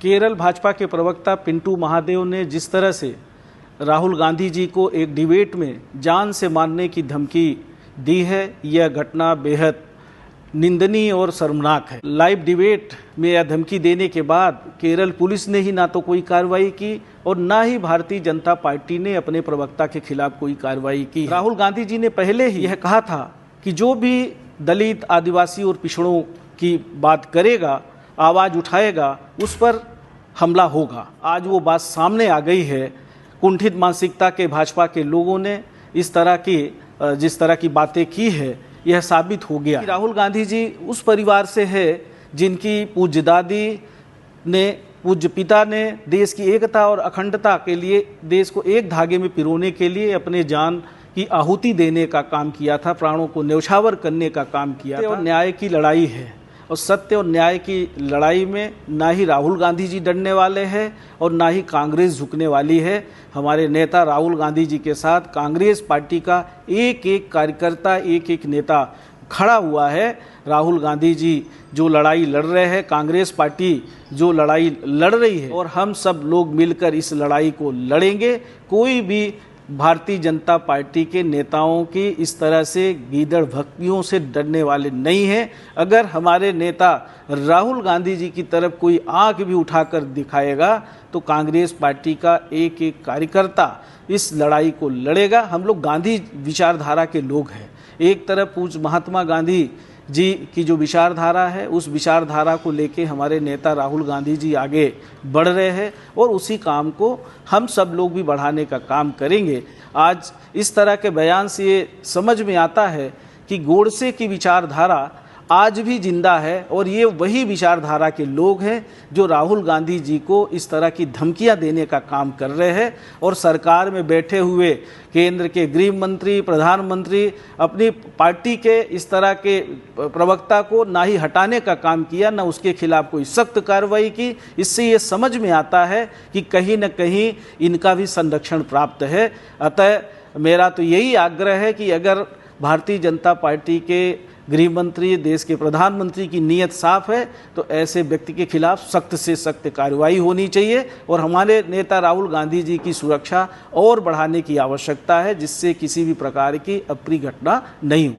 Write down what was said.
केरल भाजपा के प्रवक्ता पिंटू महादेव ने जिस तरह से राहुल गांधी जी को एक डिबेट में जान से मारने की धमकी दी है, यह घटना बेहद निंदनीय और शर्मनाक है। लाइव डिबेट में यह धमकी देने के बाद केरल पुलिस ने ही ना तो कोई कार्रवाई की और ना ही भारतीय जनता पार्टी ने अपने प्रवक्ता के खिलाफ कोई कार्रवाई की। राहुल गांधी जी ने पहले ही यह कहा था कि जो भी दलित, आदिवासी और पिछड़ों की बात करेगा, आवाज़ उठाएगा, उस पर हमला होगा। आज वो बात सामने आ गई है। कुंठित मानसिकता के भाजपा के लोगों ने जिस तरह की बातें की है, यह साबित हो गया। राहुल गांधी जी उस परिवार से है जिनकी पूज्य दादी ने, पूज्य पिता ने देश की एकता और अखंडता के लिए, देश को एक धागे में पिरोने के लिए अपने जान की आहुति देने का काम किया था, प्राणों को न्यौछावर करने का काम किया था। और न्याय की लड़ाई है और सत्य और न्याय की लड़ाई में ना ही राहुल गांधी जी डरने वाले हैं और ना ही कांग्रेस झुकने वाली है। हमारे नेता राहुल गांधी जी के साथ कांग्रेस पार्टी का एक एक कार्यकर्ता, एक एक नेता खड़ा हुआ है। राहुल गांधी जी जो लड़ाई लड़ रहे हैं, कांग्रेस पार्टी जो लड़ाई लड़ रही है, और हम सब लोग मिलकर इस लड़ाई को लड़ेंगे। कोई भी भारतीय जनता पार्टी के नेताओं की इस तरह से गीदड़ भक्तियों से डरने वाले नहीं हैं। अगर हमारे नेता राहुल गांधी जी की तरफ कोई आंख भी उठाकर दिखाएगा तो कांग्रेस पार्टी का एक एक कार्यकर्ता इस लड़ाई को लड़ेगा। हम लोग गांधी विचारधारा के लोग हैं। एक तरफ पूज्य महात्मा गांधी जी की जो विचारधारा है, उस विचारधारा को लेके हमारे नेता राहुल गांधी जी आगे बढ़ रहे हैं और उसी काम को हम सब लोग भी बढ़ाने का काम करेंगे। आज इस तरह के बयान से ये समझ में आता है कि गोडसे की विचारधारा आज भी जिंदा है और ये वही विचारधारा के लोग हैं जो राहुल गांधी जी को इस तरह की धमकियां देने का काम कर रहे हैं। और सरकार में बैठे हुए केंद्र के गृह मंत्री, प्रधानमंत्री अपनी पार्टी के इस तरह के प्रवक्ता को ना ही हटाने का काम किया, ना उसके खिलाफ कोई सख्त कार्रवाई की। इससे ये समझ में आता है कि कहीं न कहीं इनका भी संरक्षण प्राप्त है। अतः मेरा तो यही आग्रह है कि अगर भारतीय जनता पार्टी के गृह मंत्री, देश के प्रधानमंत्री की नीयत साफ है तो ऐसे व्यक्ति के खिलाफ सख्त से सख्त कार्रवाई होनी चाहिए और हमारे नेता राहुल गांधी जी की सुरक्षा और बढ़ाने की आवश्यकता है, जिससे किसी भी प्रकार की अप्रिय घटना नहीं हो।